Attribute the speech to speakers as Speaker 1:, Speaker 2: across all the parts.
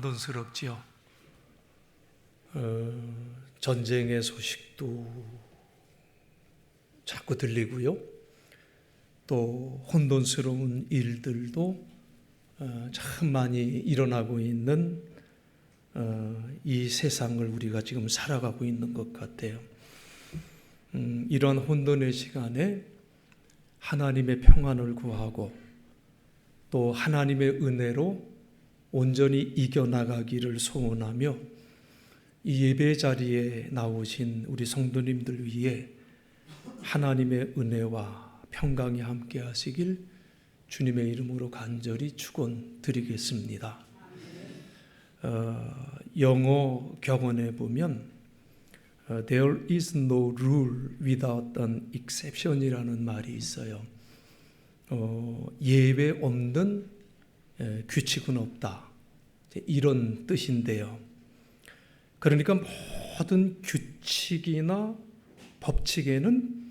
Speaker 1: 혼돈스럽지요. 전쟁의 소식도 자꾸 들리고요. 또 혼돈스러운 일들도 참 많이 일어나고 있는 이 세상을 우리가 지금 살아가고 있는 것 같아요. 이런 혼돈의 시간에 하나님의 평안을 구하고 또 하나님의 은혜로 온전히 이겨나가기를 소원하며 이 예배 자리에 나오신 우리 성도님들 위해 하나님의 은혜와 평강이 함께 하시길 주님의 이름으로 간절히 축원드리겠습니다. 영어 격언에 보면 There is no rule without an exception이라는 말이 있어요. 예외 없는 규칙은 없다. 이런 뜻인데요. 그러니까 모든 규칙이나 법칙에는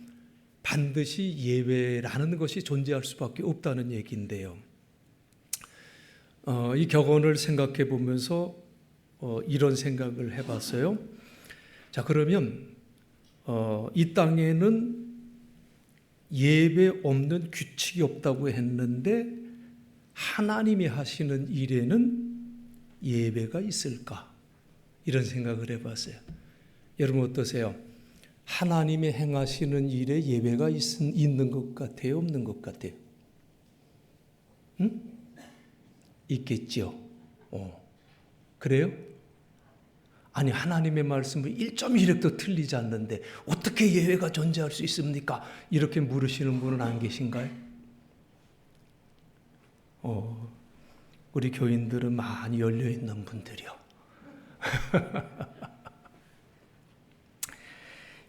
Speaker 1: 반드시 예외라는 것이 존재할 수밖에 없다는 얘기인데요. 이 격언을 생각해 보면서 이런 생각을 해봤어요. 자, 그러면 이 땅에는 예외 없는 규칙이 없다고 했는데 하나님이 하시는 일에는 예외가 있을까? 이런 생각을 해봤어요. 여러분 어떠세요? 하나님이 행하시는 일에 예외가 있는 것 같아요? 없는 것 같아요? 응? 있겠죠. 그래요? 아니, 하나님의 말씀은 1.1획도 틀리지 않는데 어떻게 예외가 존재할 수 있습니까? 이렇게 물으시는 분은 안 계신가요? 우리 교인들은 많이 열려있는 분들이요.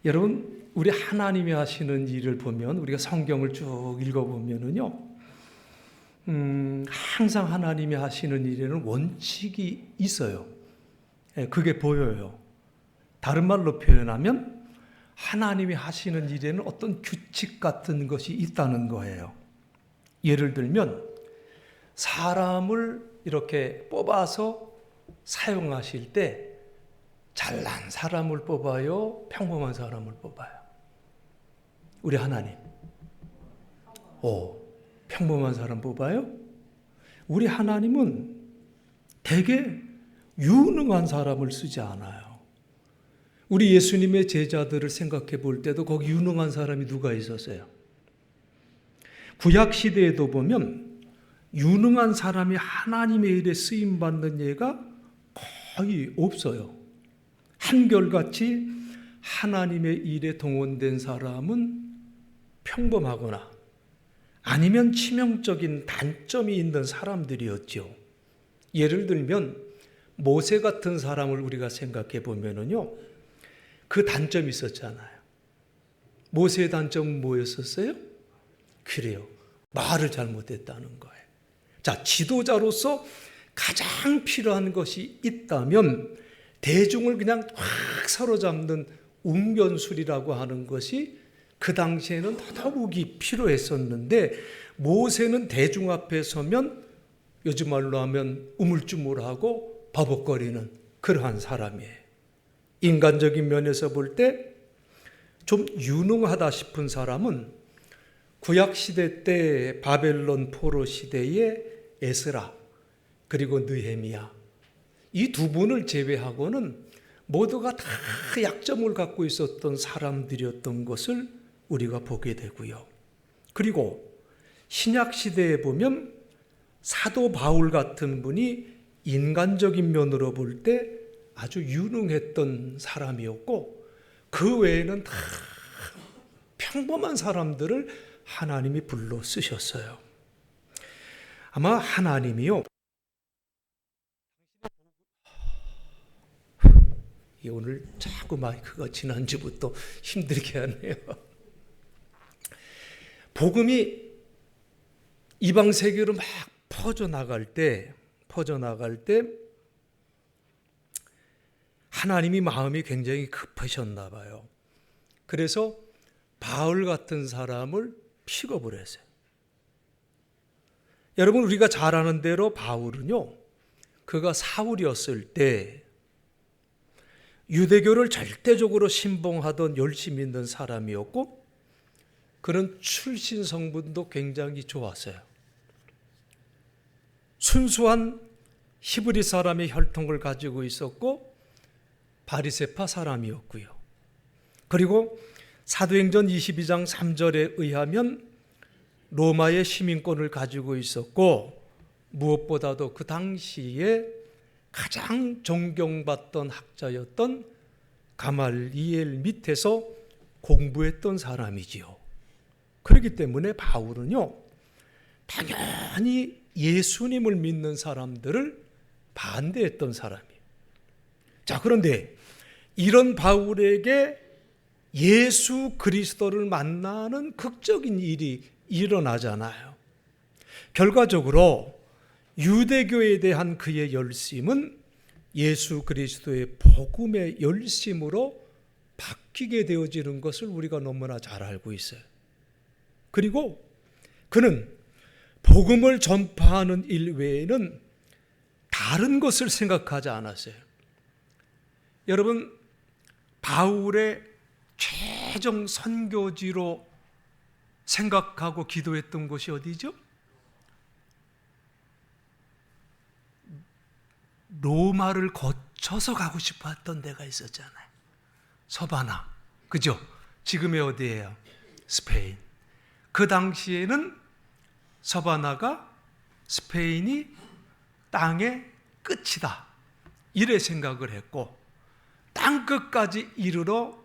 Speaker 1: 여러분, 우리 하나님이 하시는 일을 보면, 우리가 성경을 쭉 읽어보면은요, 항상 하나님이 하시는 일에는 원칙이 있어요. 그게 보여요. 다른 말로 표현하면 하나님이 하시는 일에는 어떤 규칙 같은 것이 있다는 거예요. 예를 들면 사람을 이렇게 뽑아서 사용하실 때 잘난 사람을 뽑아요? 평범한 사람을 뽑아요? 우리 하나님. 평범한 사람 뽑아요? 우리 하나님은 되게 유능한 사람을 쓰지 않아요. 우리 예수님의 제자들을 생각해 볼 때도 거기 유능한 사람이 누가 있었어요? 구약 시대에도 보면 유능한 사람이 하나님의 일에 쓰임 받는 예가 거의 없어요. 한결같이 하나님의 일에 동원된 사람은 평범하거나 아니면 치명적인 단점이 있는 사람들이었죠. 예를 들면 모세 같은 사람을 우리가 생각해 보면은요, 그 단점이 있었잖아요. 모세의 단점은 뭐였었어요? 그래요. 말을 잘못했다는 거예요. 자, 지도자로서 가장 필요한 것이 있다면 대중을 그냥 확 사로잡는 웅변술이라고 하는 것이 그 당시에는 더더욱이 필요했었는데 모세는 대중 앞에 서면 요즘 말로 하면 우물쭈물하고 버벅거리는 그러한 사람이에요. 인간적인 면에서 볼 때 좀 유능하다 싶은 사람은 구약시대 때 바벨론 포로 시대의 에스라 그리고 느헤미야 이 두 분을 제외하고는 모두가 다 약점을 갖고 있었던 사람들이었던 것을 우리가 보게 되고요. 그리고 신약시대에 보면 사도 바울 같은 분이 인간적인 면으로 볼 때 아주 유능했던 사람이었고 그 외에는 다 평범한 사람들을 하나님이 불러 쓰셨어요. 아마 하나님이요. 오늘 자꾸 마이크가 지난주부터 힘들게 하네요. 복음이 이방 세계로 막 퍼져나갈 때 하나님이 마음이 굉장히 급하셨나 봐요. 그래서 바울 같은 사람을 픽업을 했어요. 여러분, 우리가 잘 아는 대로 바울은요, 그가 사울이었을 때 유대교를 절대적으로 신봉하던 열심히 있는 사람이었고 그는 출신 성분도 굉장히 좋았어요. 순수한 히브리 사람의 혈통을 가지고 있었고 바리새파 사람이었고요. 그리고 사도행전 22장 3절에 의하면 로마의 시민권을 가지고 있었고 무엇보다도 그 당시에 가장 존경받던 학자였던 가말리엘 밑에서 공부했던 사람이지요. 그렇기 때문에 바울은요, 당연히 예수님을 믿는 사람들을 반대했던 사람이에요. 자, 그런데 이런 바울에게 예수 그리스도를 만나는 극적인 일이 일어나잖아요. 결과적으로 유대교에 대한 그의 열심은 예수 그리스도의 복음의 열심으로 바뀌게 되어지는 것을 우리가 너무나 잘 알고 있어요. 그리고 그는 복음을 전파하는 일 외에는 다른 것을 생각하지 않았어요. 여러분, 바울의 최종 선교지로 생각하고 기도했던 곳이 어디죠? 로마를 거쳐서 가고 싶어 했던 데가 있었잖아요. 서바나. 그죠? 지금의 어디예요? 스페인. 그 당시에는 서바나가 스페인이 땅의 끝이다. 이래 생각을 했고 땅 끝까지 이르러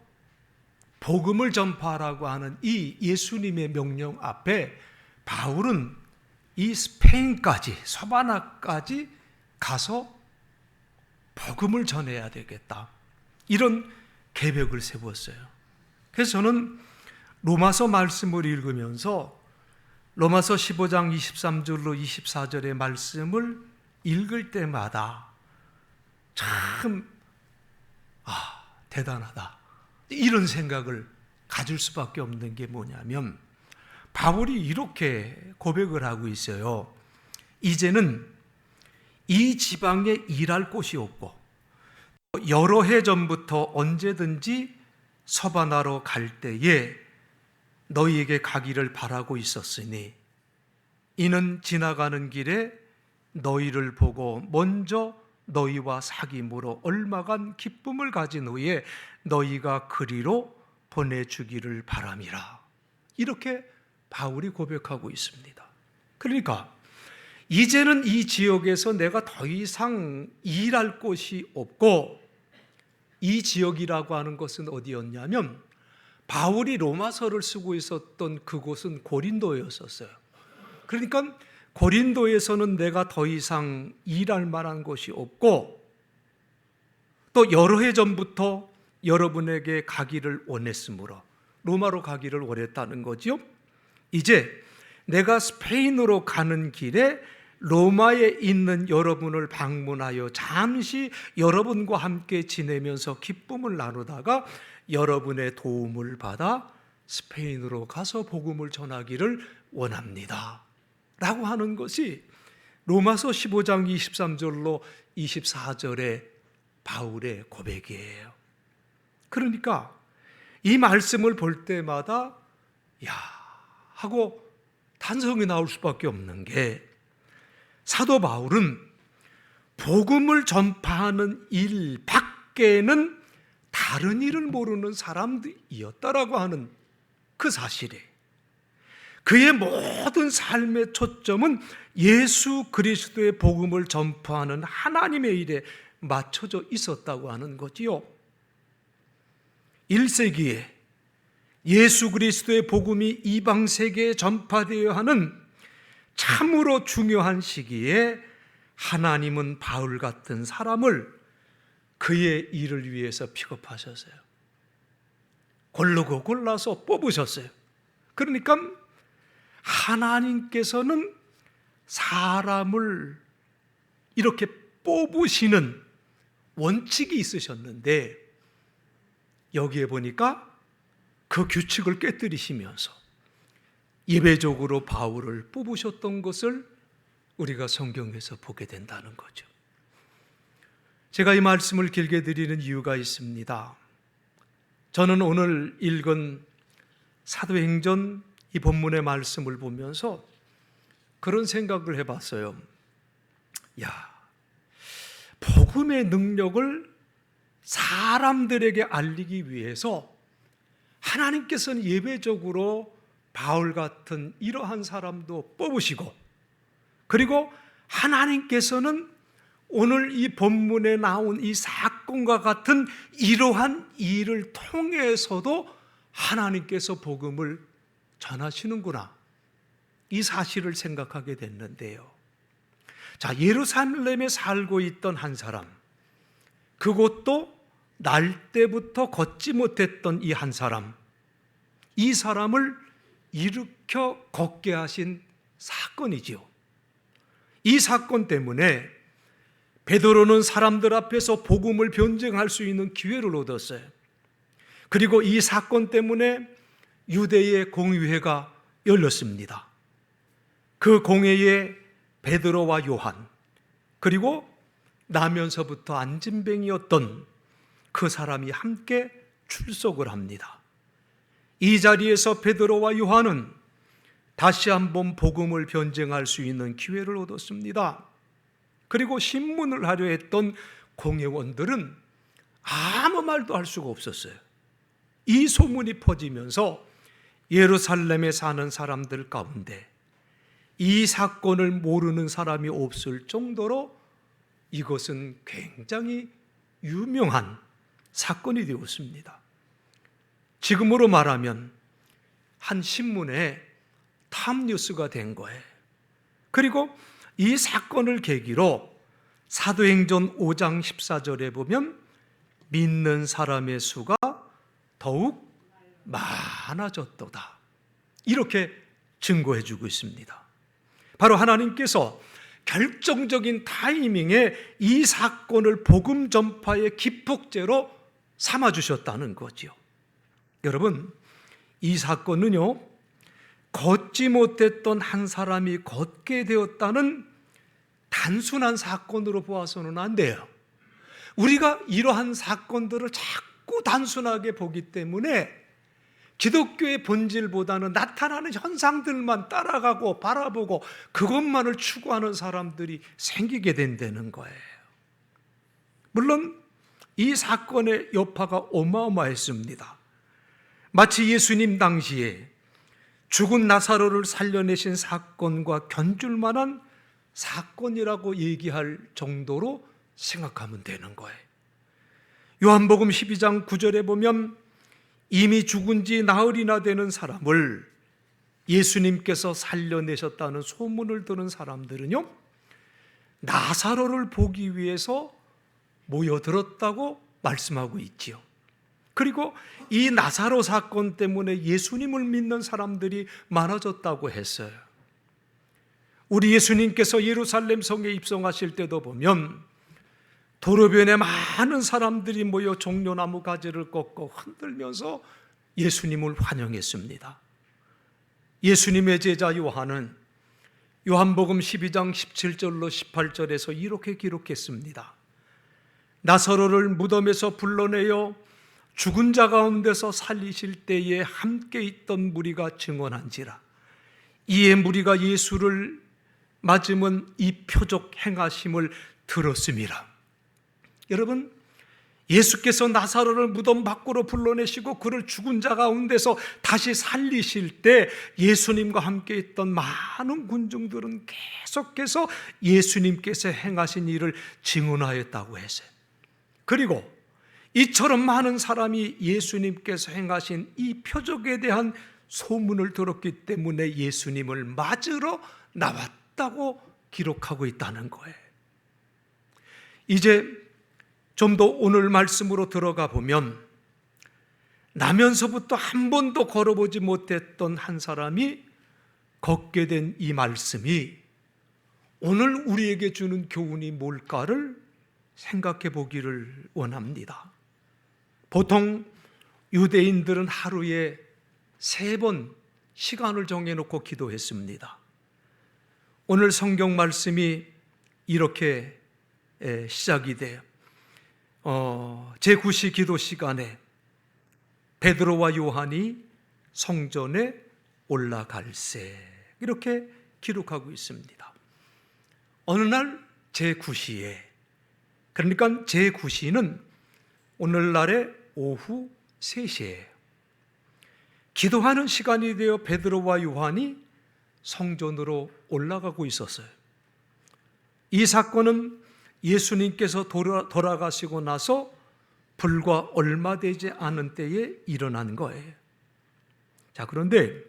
Speaker 1: 복음을 전파하라고 하는 이 예수님의 명령 앞에 바울은 이 스페인까지, 서바나까지 가서 복음을 전해야 되겠다. 이런 계획을 세웠어요. 그래서 저는 로마서 말씀을 읽으면서 로마서 15장 23절로 24절의 말씀을 읽을 때마다 참 대단하다. 이런 생각을 가질 수밖에 없는 게 뭐냐면 바울이 이렇게 고백을 하고 있어요. 이제는 이 지방에 일할 곳이 없고 여러 해 전부터 언제든지 서바나로 갈 때에 너희에게 가기를 바라고 있었으니 이는 지나가는 길에 너희를 보고 먼저 너희와 사귐으로 얼마간 기쁨을 가진 후에 너희가 그리로 보내주기를 바람이라. 이렇게 바울이 고백하고 있습니다. 그러니까 이제는 이 지역에서 내가 더 이상 일할 곳이 없고, 이 지역이라고 하는 것은 어디였냐면 바울이 로마서를 쓰고 있었던 그곳은 고린도였었어요. 그러니까 고린도에서는 내가 더 이상 일할 만한 곳이 없고 또 여러 해 전부터 여러분에게 가기를 원했으므로 로마로 가기를 원했다는 거죠. 이제 내가 스페인으로 가는 길에 로마에 있는 여러분을 방문하여 잠시 여러분과 함께 지내면서 기쁨을 나누다가 여러분의 도움을 받아 스페인으로 가서 복음을 전하기를 원합니다. 라고 하는 것이 로마서 15장 23절로 24절의 바울의 고백이에요. 그러니까 이 말씀을 볼 때마다 야 하고 탄성이 나올 수밖에 없는 게 사도 바울은 복음을 전파하는 일 밖에는 다른 일을 모르는 사람이었다라고 하는 그 사실에 그의 모든 삶의 초점은 예수 그리스도의 복음을 전파하는 하나님의 일에 맞춰져 있었다고 하는 거지요. 1세기에 예수 그리스도의 복음이 이방 세계에 전파되어야 하는 참으로 중요한 시기에 하나님은 바울 같은 사람을 그의 일을 위해서 픽업하셨어요. 고르고 골라서 뽑으셨어요. 그러니까 하나님께서는 사람을 이렇게 뽑으시는 원칙이 있으셨는데 여기에 보니까 그 규칙을 깨뜨리시면서 예배적으로 바울을 뽑으셨던 것을 우리가 성경에서 보게 된다는 거죠. 제가 이 말씀을 길게 드리는 이유가 있습니다. 저는 오늘 읽은 사도행전 이 본문의 말씀을 보면서 그런 생각을 해봤어요. 복음의 능력을 사람들에게 알리기 위해서 하나님께서는 예외적으로 바울 같은 이러한 사람도 뽑으시고, 그리고 하나님께서는 오늘 이 본문에 나온 이 사건과 같은 이러한 일을 통해서도 하나님께서 복음을 전하시는구나, 이 사실을 생각하게 됐는데요. 자, 예루살렘에 살고 있던 한 사람, 그것도 날 때부터 걷지 못했던 이 한 사람, 이 사람을 일으켜 걷게 하신 사건이지요. 이 사건 때문에 베드로는 사람들 앞에서 복음을 변증할 수 있는 기회를 얻었어요. 그리고 이 사건 때문에 유대의 공의회가 열렸습니다. 그 공회에 베드로와 요한, 그리고 나면서부터 안진뱅이였던 그 사람이 함께 출석을 합니다. 이 자리에서 베드로와 요한은 다시 한번 복음을 변증할 수 있는 기회를 얻었습니다. 그리고 신문을 하려 했던 공회원들은 아무 말도 할 수가 없었어요. 이 소문이 퍼지면서 예루살렘에 사는 사람들 가운데 이 사건을 모르는 사람이 없을 정도로 이것은 굉장히 유명한 사건이 되었습니다. 지금으로 말하면 한 신문에 탑뉴스가 된 거예요. 그리고 이 사건을 계기로 사도행전 5장 14절에 보면 믿는 사람의 수가 더욱 많아졌도다, 이렇게 증거해 주고 있습니다. 바로 하나님께서 결정적인 타이밍에 이 사건을 복음 전파의 기폭제로 삼아주셨다는 거죠. 여러분, 이 사건은요, 걷지 못했던 한 사람이 걷게 되었다는 단순한 사건으로 보아서는 안 돼요. 우리가 이러한 사건들을 자꾸 단순하게 보기 때문에 기독교의 본질보다는 나타나는 현상들만 따라가고 바라보고 그것만을 추구하는 사람들이 생기게 된다는 거예요. 물론 이 사건의 여파가 어마어마했습니다. 마치 예수님 당시에 죽은 나사로를 살려내신 사건과 견줄 만한 사건이라고 얘기할 정도로 생각하면 되는 거예요. 요한복음 12장 9절에 보면 이미 죽은 지 나흘이나 되는 사람을 예수님께서 살려내셨다는 소문을 들은 사람들은요, 나사로를 보기 위해서 모여들었다고 말씀하고 있지요. 그리고 이 나사로 사건 때문에 예수님을 믿는 사람들이 많아졌다고 했어요. 우리 예수님께서 예루살렘 성에 입성하실 때도 보면 도로변에 많은 사람들이 모여 종려나무 가지를 꺾고 흔들면서 예수님을 환영했습니다. 예수님의 제자 요한은 요한복음 12장 17절로 18절에서 이렇게 기록했습니다. 나사로를 무덤에서 불러내어 죽은 자 가운데서 살리실 때에 함께 있던 무리가 증언한지라. 이에 무리가 예수를 맞으면 이 표적 행하심을 들었음이라. 여러분, 예수께서 나사로를 무덤 밖으로 불러내시고 그를 죽은 자 가운데서 다시 살리실 때 예수님과 함께 있던 많은 군중들은 계속해서 예수님께서 행하신 일을 증언하였다고 했어요. 그리고 이처럼 많은 사람이 예수님께서 행하신 이 표적에 대한 소문을 들었기 때문에 예수님을 맞으러 나왔다고 기록하고 있다는 거예요. 이제 좀 더 오늘 말씀으로 들어가 보면 나면서부터 한 번도 걸어보지 못했던 한 사람이 걷게 된 이 말씀이 오늘 우리에게 주는 교훈이 뭘까를 생각해 보기를 원합니다. 보통 유대인들은 하루에 3번 시간을 정해놓고 기도했습니다. 오늘 성경 말씀이 이렇게 시작이 돼요. 제9시 기도 시간에 베드로와 요한이 성전에 올라갈세 이렇게 기록하고 있습니다. 어느 날 제9시에, 그러니까 제9시는 오늘날의 오후 3시예요. 기도하는 시간이 되어 베드로와 요한이 성전으로 올라가고 있었어요. 이 사건은 예수님께서 돌아가시고 나서 불과 얼마 되지 않은 때에 일어난 거예요. 자, 그런데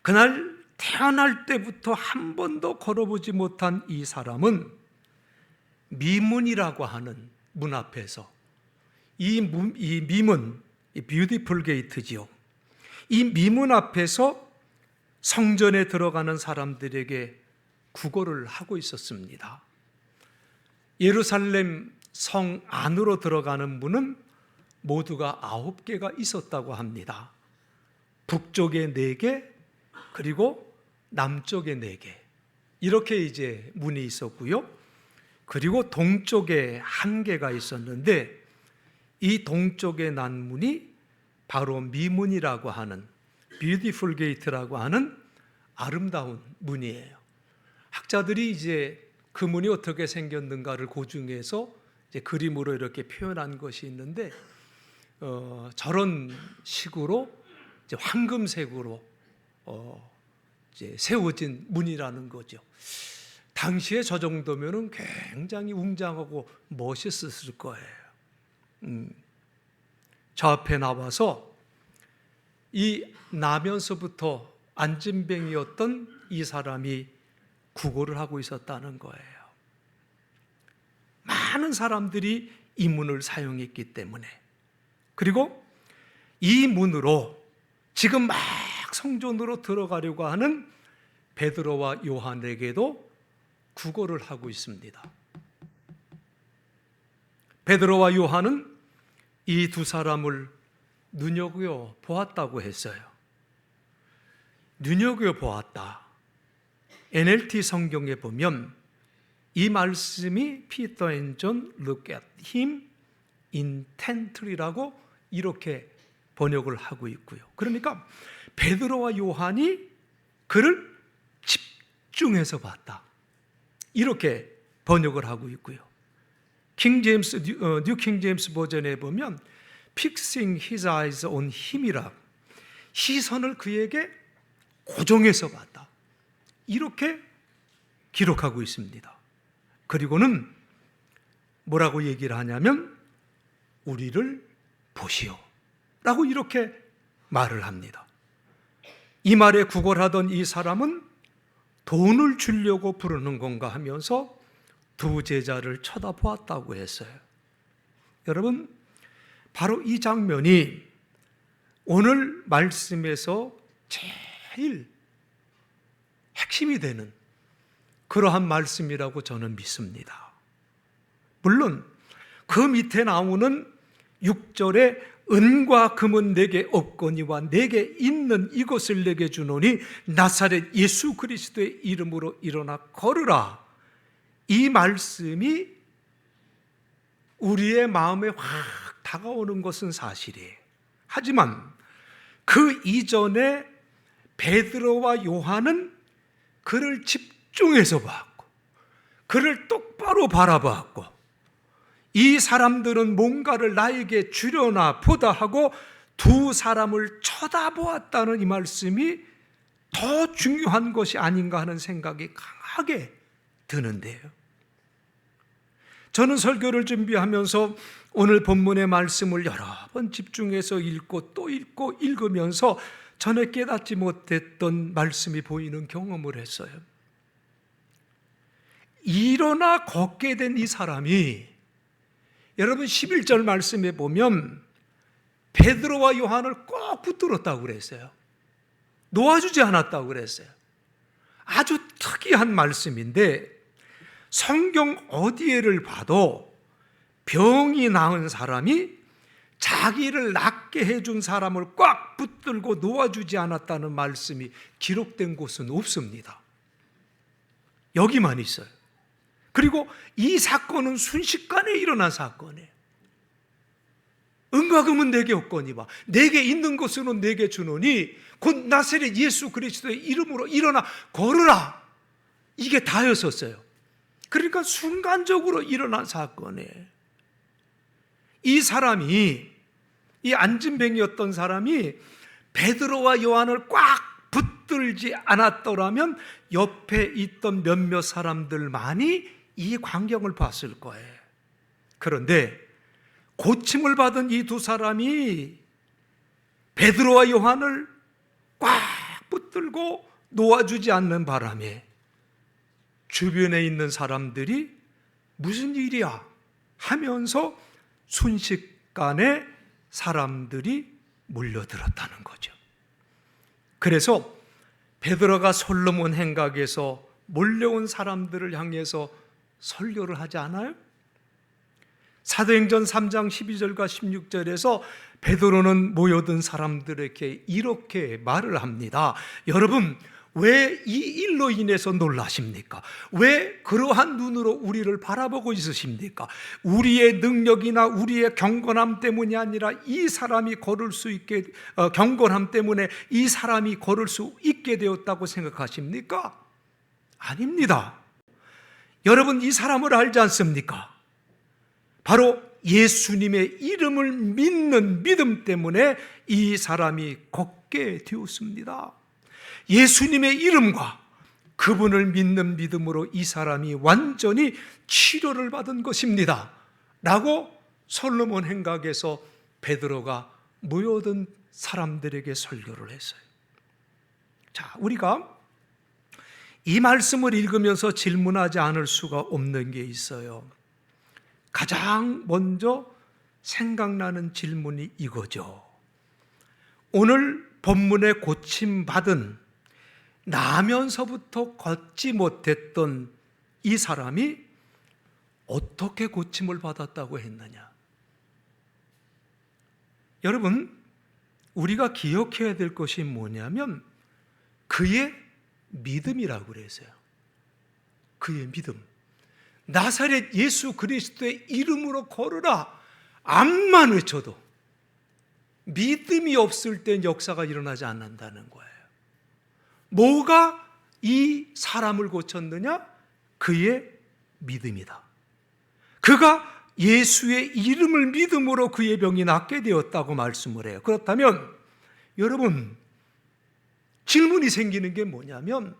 Speaker 1: 그날 태어날 때부터 한 번도 걸어보지 못한 이 사람은 미문이라고 하는 문 앞에서, 이 미문, 뷰티풀 게이트지요. 이 미문 앞에서 성전에 들어가는 사람들에게 구걸을 하고 있었습니다. 예루살렘 성 안으로 들어가는 문은 모두가 9개가 있었다고 합니다. 북쪽에 4개, 그리고 남쪽에 4개. 이렇게 이제 문이 있었고요. 그리고 동쪽에 1개가 있었는데 이 동쪽에 난 문이 바로 미문이라고 하는, 뷰티풀 게이트라고 하는 아름다운 문이에요. 학자들이 이제 그 문이 어떻게 생겼는가를 고증해서 이제 그림으로 이렇게 표현한 것이 있는데, 저런 식으로 이제 황금색으로 이제 세워진 문이라는 거죠. 당시에 저 정도면은 굉장히 웅장하고 멋있었을 거예요. 저 앞에 나와서 이 나면서부터 안진뱅이였던 이 사람이 구걸을 하고 있었다는 거예요. 많은 사람들이 이 문을 사용했기 때문에. 그리고 이 문으로 지금 막 성전으로 들어가려고 하는 베드로와 요한에게도 구걸을 하고 있습니다. 베드로와 요한은 이 두 사람을 눈여겨 보았다고 했어요. 눈여겨 보았다. NLT 성경에 보면 이 말씀이 Peter and John look at him intently라고 이렇게 번역을 하고 있고요. 그러니까 베드로와 요한이 그를 집중해서 봤다. 이렇게 번역을 하고 있고요. 뉴 킹 제임스 버전에 보면 fixing his eyes on him이라, 시선을 그에게 고정해서 봤다. 이렇게 기록하고 있습니다. 그리고는 뭐라고 얘기를 하냐면 우리를 보시오 라고 이렇게 말을 합니다. 이 말에 구걸하던 이 사람은 돈을 주려고 부르는 건가 하면서 두 제자를 쳐다보았다고 했어요. 여러분, 바로 이 장면이 오늘 말씀에서 제일 핵심이 되는 그러한 말씀이라고 저는 믿습니다. 물론 그 밑에 나오는 6절에 은과 금은 내게 없거니와 내게 있는 이것을 내게 주노니 나사렛 예수 그리스도의 이름으로 일어나 걸으라. 이 말씀이 우리의 마음에 확 다가오는 것은 사실이에요. 하지만 그 이전에 베드로와 요한은 그를 집중해서 봤고 그를 똑바로 바라봤고 이 사람들은 뭔가를 나에게 주려나 보다 하고 두 사람을 쳐다보았다는 이 말씀이 더 중요한 것이 아닌가 하는 생각이 강하게 드는데요. 저는 설교를 준비하면서 오늘 본문의 말씀을 여러 번 집중해서 읽고 또 읽고 읽으면서 전에 깨닫지 못했던 말씀이 보이는 경험을 했어요. 일어나 걷게 된 이 사람이, 여러분 11절 말씀에 보면 베드로와 요한을 꼭 붙들었다고 그랬어요. 놓아주지 않았다고 그랬어요. 아주 특이한 말씀인데 성경 어디에를 봐도 병이 나은 사람이 자기를 낫게 해준 사람을 꽉 붙들고 놓아주지 않았다는 말씀이 기록된 곳은 없습니다. 여기만 있어요. 그리고 이 사건은 순식간에 일어난 사건이에요. 은과 금은 내게 없거니와 내게 있는 것으로 내게 주노니 곧 나사렛 예수 그리스도의 이름으로 일어나 걸으라. 이게 다였었어요. 그러니까 순간적으로 일어난 사건이에요. 이 사람이, 이 안진뱅이였던 사람이 베드로와 요한을 꽉 붙들지 않았더라면 옆에 있던 몇몇 사람들만이 이 광경을 봤을 거예요. 그런데 고침을 받은 이 두 사람이 베드로와 요한을 꽉 붙들고 놓아주지 않는 바람에 주변에 있는 사람들이 무슨 일이야 하면서 순식간에 사람들이 몰려들었다는 거죠. 그래서 베드로가 솔로몬 행각에서 몰려온 사람들을 향해서 설교를 하지 않아요? 사도행전 3장 12절과 16절에서 베드로는 모여든 사람들에게 이렇게 말을 합니다. 여러분, 왜 이 일로 인해서 놀라십니까? 왜 그러한 눈으로 우리를 바라보고 있으십니까? 우리의 능력이나 우리의 경건함 때문이 아니라 이 사람이 걸을 수 있게, 경건함 때문에 이 사람이 걸을 수 있게 되었다고 생각하십니까? 아닙니다. 여러분, 이 사람을 알지 않습니까? 바로 예수님의 이름을 믿는 믿음 때문에 이 사람이 걷게 되었습니다. 예수님의 이름과 그분을 믿는 믿음으로 이 사람이 완전히 치료를 받은 것입니다 라고 솔로몬 행각에서 베드로가 모여든 사람들에게 설교를 했어요. 자, 우리가 이 말씀을 읽으면서 질문하지 않을 수가 없는 게 있어요. 가장 먼저 생각나는 질문이 이거죠. 오늘 본문에 고침받은 나면서부터 걷지 못했던 이 사람이 어떻게 고침을 받았다고 했느냐? 여러분, 우리가 기억해야 될 것이 뭐냐면 그의 믿음이라고 그랬어요. 그의 믿음. 나사렛 예수 그리스도의 이름으로 걸으라. 암만 외쳐도 믿음이 없을 땐 역사가 일어나지 않는다는 거예요. 뭐가 이 사람을 고쳤느냐? 그의 믿음이다. 그가 예수의 이름을 믿음으로 그의 병이 낫게 되었다고 말씀을 해요. 그렇다면 여러분, 질문이 생기는 게 뭐냐면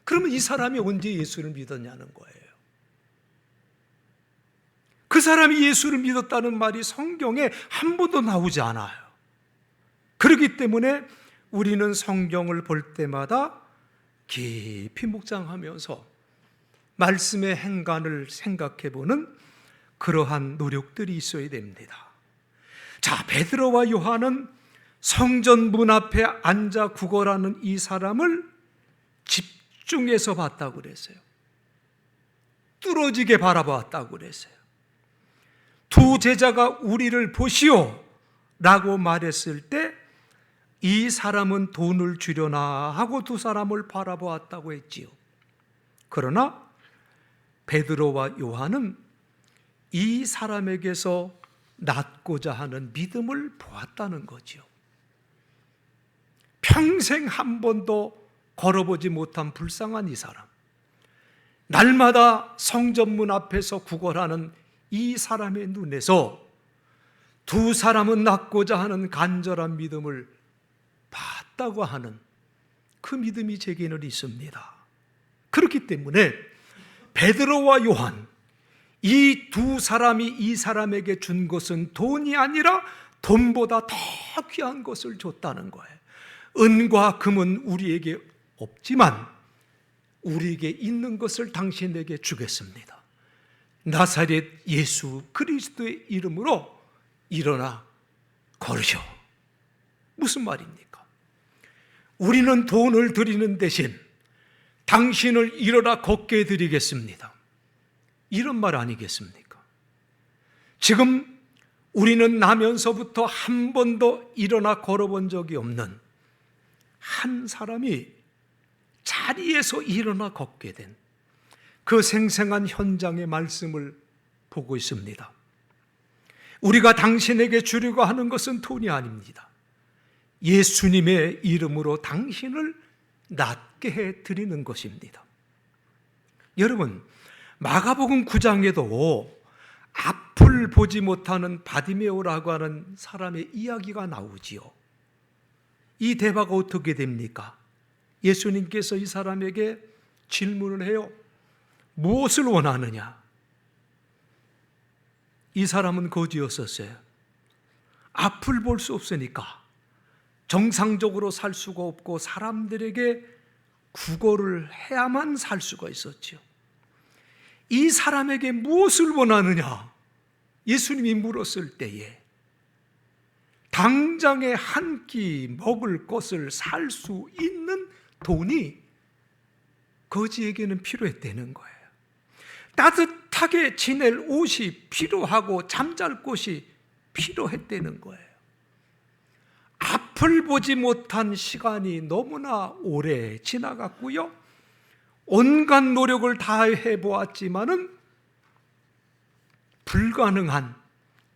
Speaker 1: 그러면 이 사람이 언제 예수를 믿었냐는 거예요. 그 사람이 예수를 믿었다는 말이 성경에 한 번도 나오지 않아요. 그렇기 때문에 우리는 성경을 볼 때마다 깊이 묵상하면서 말씀의 행간을 생각해보는 그러한 노력들이 있어야 됩니다. 자, 베드로와 요한은 성전 문 앞에 앉아 구걸하는 이 사람을 집중해서 봤다고 그랬어요. 뚫어지게 바라봤다고 그랬어요. 두 제자가 우리를 보시오 라고 말했을 때 이 사람은 돈을 주려나 하고 두 사람을 바라보았다고 했지요. 그러나 베드로와 요한은 이 사람에게서 낫고자 하는 믿음을 보았다는 거지요. 평생 한 번도 걸어보지 못한 불쌍한 이 사람, 날마다 성전문 앞에서 구걸하는 이 사람의 눈에서 두 사람은 낫고자 하는 간절한 믿음을 봤다고 하는 그 믿음이 제게는 있습니다. 그렇기 때문에 베드로와 요한, 이 두 사람이 이 사람에게 준 것은 돈이 아니라 돈보다 더 귀한 것을 줬다는 거예요. 은과 금은 우리에게 없지만 우리에게 있는 것을 당신에게 주겠습니다. 나사렛 예수 그리스도의 이름으로 일어나 걸으셔. 무슨 말입니까? 우리는 돈을 드리는 대신 당신을 일어나 걷게 해드리겠습니다. 이런 말 아니겠습니까? 지금 우리는 나면서부터 한 번도 일어나 걸어본 적이 없는 한 사람이 자리에서 일어나 걷게 된 그 생생한 현장의 말씀을 보고 있습니다. 우리가 당신에게 주려고 하는 것은 돈이 아닙니다. 예수님의 이름으로 당신을 낫게 해드리는 것입니다. 여러분, 마가복음 9장에도 앞을 보지 못하는 바디메오라고 하는 사람의 이야기가 나오지요. 이 대화가 어떻게 됩니까? 예수님께서 이 사람에게 질문을 해요. 무엇을 원하느냐? 이 사람은 거지였었어요. 앞을 볼 수 없으니까 정상적으로 살 수가 없고 사람들에게 구걸을 해야만 살 수가 있었지요. 이 사람에게 무엇을 원하느냐? 예수님이 물었을 때에 당장에 한 끼 먹을 것을 살 수 있는 돈이 거지에게는 필요했다는 거예요. 따뜻하게 지낼 옷이 필요하고 잠잘 곳이 필요했다는 거예요. 앞을 보지 못한 시간이 너무나 오래 지나갔고요. 온갖 노력을 다해 보았지만은 불가능한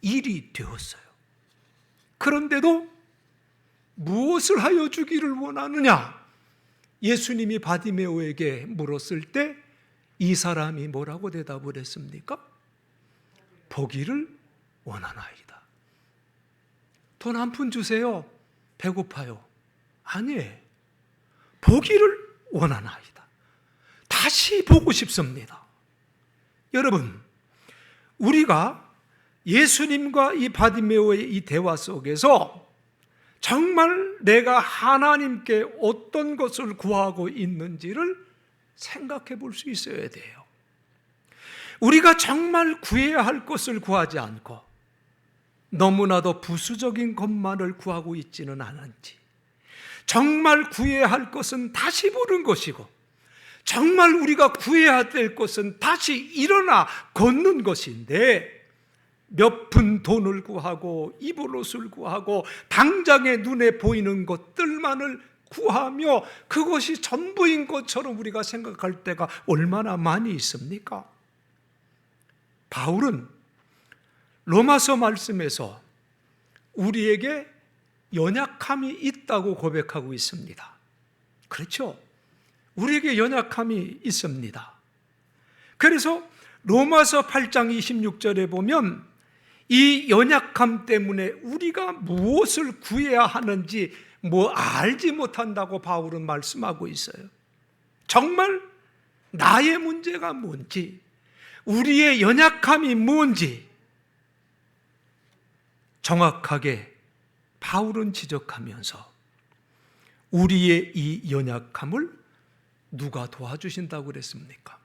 Speaker 1: 일이 되었어요. 그런데도 무엇을 하여 주기를 원하느냐? 예수님이 바디메오에게 물었을 때 이 사람이 뭐라고 대답을 했습니까? 보기를 원하나이다. 돈 한 푼 주세요. 배고파요. 아니에요. 보기를 원하나이다. 다시 보고 싶습니다. 여러분, 우리가 예수님과 이 바디메오의 이 대화 속에서 정말 내가 하나님께 어떤 것을 구하고 있는지를 생각해 볼 수 있어야 돼요. 우리가 정말 구해야 할 것을 구하지 않고 너무나도 부수적인 것만을 구하고 있지는 않은지, 정말 구해야 할 것은 다시 보는 것이고 정말 우리가 구해야 될 것은 다시 일어나 걷는 것인데, 몇 푼 돈을 구하고 입을 옷을 구하고 당장에 눈에 보이는 것들만을 구하며 그것이 전부인 것처럼 우리가 생각할 때가 얼마나 많이 있습니까? 바울은 로마서 말씀에서 우리에게 연약함이 있다고 고백하고 있습니다. 그렇죠? 우리에게 연약함이 있습니다. 그래서 로마서 8장 26절에 보면 이 연약함 때문에 우리가 무엇을 구해야 하는지 알지 못한다고 바울은 말씀하고 있어요. 정말 나의 문제가 뭔지, 우리의 연약함이 뭔지 정확하게 바울은 지적하면서 우리의 이 연약함을 누가 도와주신다고 그랬습니까?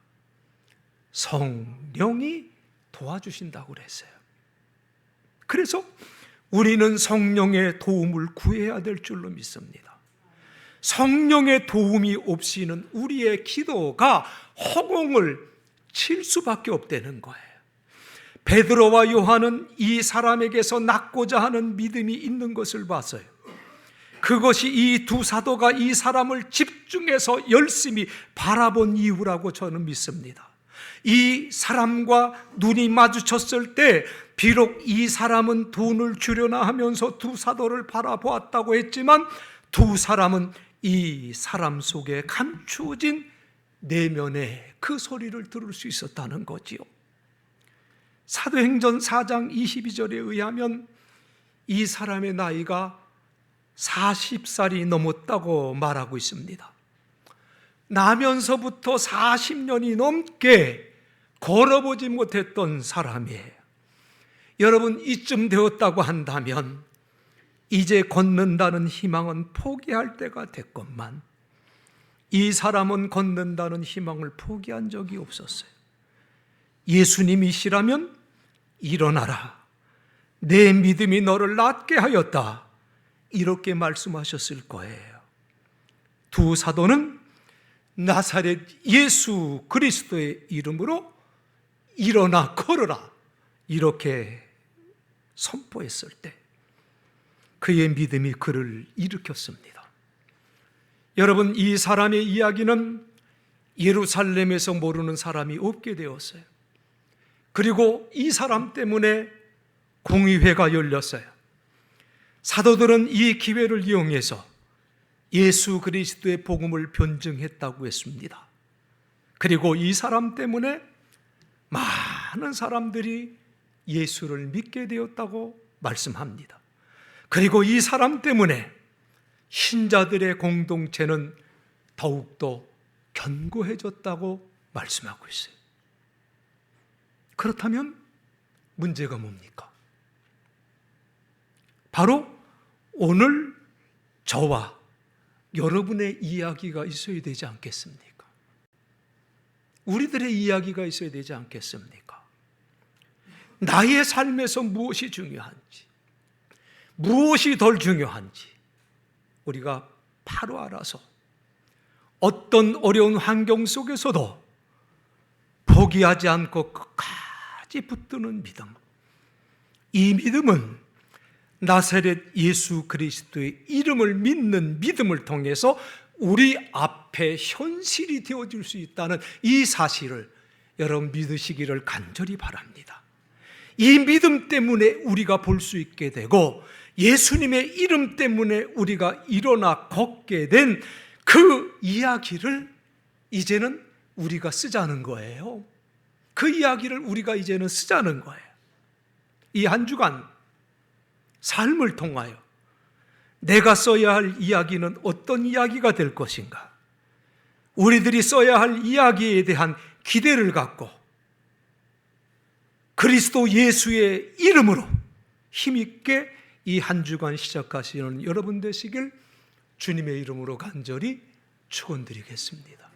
Speaker 1: 성령이 도와주신다고 그랬어요. 그래서 우리는 성령의 도움을 구해야 될 줄로 믿습니다. 성령의 도움이 없이는 우리의 기도가 허공을 칠 수밖에 없다는 거예요. 베드로와 요한은 이 사람에게서 낫고자 하는 믿음이 있는 것을 봤어요. 그것이 이 두 사도가 이 사람을 집중해서 열심히 바라본 이유라고 저는 믿습니다. 이 사람과 눈이 마주쳤을 때 비록 이 사람은 돈을 주려나 하면서 두 사도를 바라보았다고 했지만 두 사람은 이 사람 속에 감추어진 내면의 그 소리를 들을 수 있었다는 거지요. 사도행전 4장 22절에 의하면 이 사람의 나이가 40살이 넘었다고 말하고 있습니다. 나면서부터 40년이 넘게 걸어보지 못했던 사람이에요. 여러분, 이쯤 되었다고 한다면 이제 걷는다는 희망은 포기할 때가 됐건만 이 사람은 걷는다는 희망을 포기한 적이 없었어요. 예수님이시라면 일어나라, 내 믿음이 너를 낫게 하였다, 이렇게 말씀하셨을 거예요. 두 사도는 나사렛 예수 그리스도의 이름으로 일어나 걸어라 이렇게 선포했을 때 그의 믿음이 그를 일으켰습니다. 여러분, 이 사람의 이야기는 예루살렘에서 모르는 사람이 없게 되었어요. 그리고 이 사람 때문에 공의회가 열렸어요. 사도들은 이 기회를 이용해서 예수 그리스도의 복음을 변증했다고 했습니다. 그리고 이 사람 때문에 많은 사람들이 예수를 믿게 되었다고 말씀합니다. 그리고 이 사람 때문에 신자들의 공동체는 더욱더 견고해졌다고 말씀하고 있어요. 그렇다면 문제가 뭡니까? 바로 오늘 저와 여러분의 이야기가 있어야 되지 않겠습니까? 우리들의 이야기가 있어야 되지 않겠습니까? 나의 삶에서 무엇이 중요한지, 무엇이 덜 중요한지 우리가 바로 알아서 어떤 어려운 환경 속에서도 포기하지 않고 끝까지 붙드는 믿음, 이 믿음은 나사렛 예수 그리스도의 이름을 믿는 믿음을 통해서 우리 앞에 현실이 되어질 수 있다는 이 사실을 여러분 믿으시기를 간절히 바랍니다. 이 믿음 때문에 우리가 볼 수 있게 되고 예수님의 이름 때문에 우리가 일어나 걷게 된 그 이야기를 이제는 우리가 쓰자는 거예요. 그 이야기를 우리가 이제는 쓰자는 거예요. 이 한 주간 삶을 통하여 내가 써야 할 이야기는 어떤 이야기가 될 것인가? 우리들이 써야 할 이야기에 대한 기대를 갖고 그리스도 예수의 이름으로 힘있게 이 한 주간 시작하시는 여러분 되시길 주님의 이름으로 간절히 축원드리겠습니다.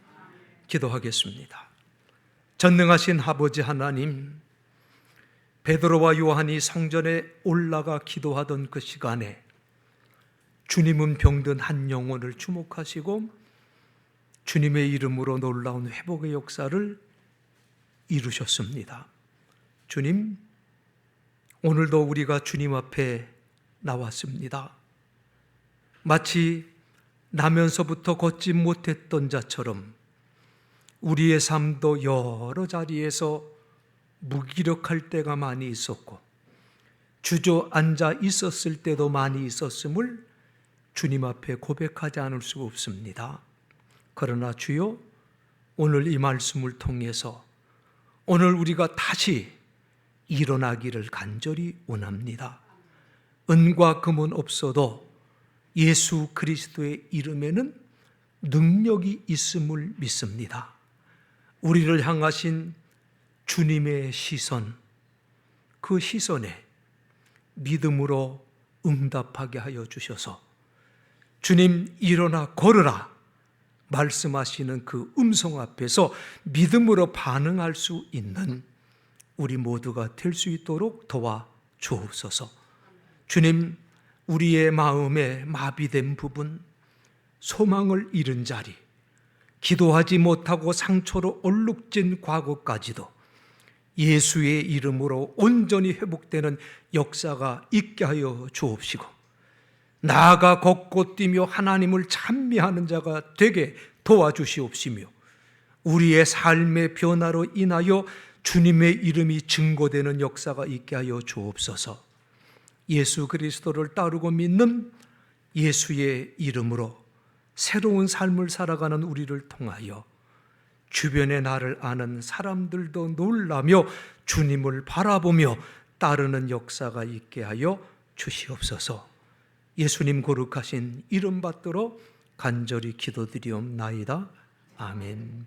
Speaker 1: 기도하겠습니다. 전능하신 아버지 하나님, 베드로와 요한이 성전에 올라가 기도하던 그 시간에 주님은 병든 한 영혼을 주목하시고 주님의 이름으로 놀라운 회복의 역사를 이루셨습니다. 주님, 오늘도 우리가 주님 앞에 나왔습니다. 마치 나면서부터 걷지 못했던 자처럼 우리의 삶도 여러 자리에서 무기력할 때가 많이 있었고 주저앉아 있었을 때도 많이 있었음을 주님 앞에 고백하지 않을 수가 없습니다. 그러나 주여, 오늘 이 말씀을 통해서 오늘 우리가 다시 일어나기를 간절히 원합니다. 은과 금은 없어도 예수 그리스도의 이름에는 능력이 있음을 믿습니다. 우리를 향하신 주님의 시선, 그 시선에 믿음으로 응답하게 하여 주셔서 주님 일어나 걸으라 말씀하시는 그 음성 앞에서 믿음으로 반응할 수 있는 우리 모두가 될 수 있도록 도와 주옵소서. 주님, 우리의 마음에 마비된 부분, 소망을 잃은 자리, 기도하지 못하고 상처로 얼룩진 과거까지도 예수의 이름으로 온전히 회복되는 역사가 있게 하여 주옵시고 나아가 걷고 뛰며 하나님을 찬미하는 자가 되게 도와주시옵시며 우리의 삶의 변화로 인하여 주님의 이름이 증거되는 역사가 있게 하여 주옵소서. 예수 그리스도를 따르고 믿는 예수의 이름으로 새로운 삶을 살아가는 우리를 통하여 주변에 나를 아는 사람들도 놀라며 주님을 바라보며 따르는 역사가 있게 하여 주시옵소서. 예수님 거룩하신 이름 받들어 간절히 기도드리옵나이다. 아멘.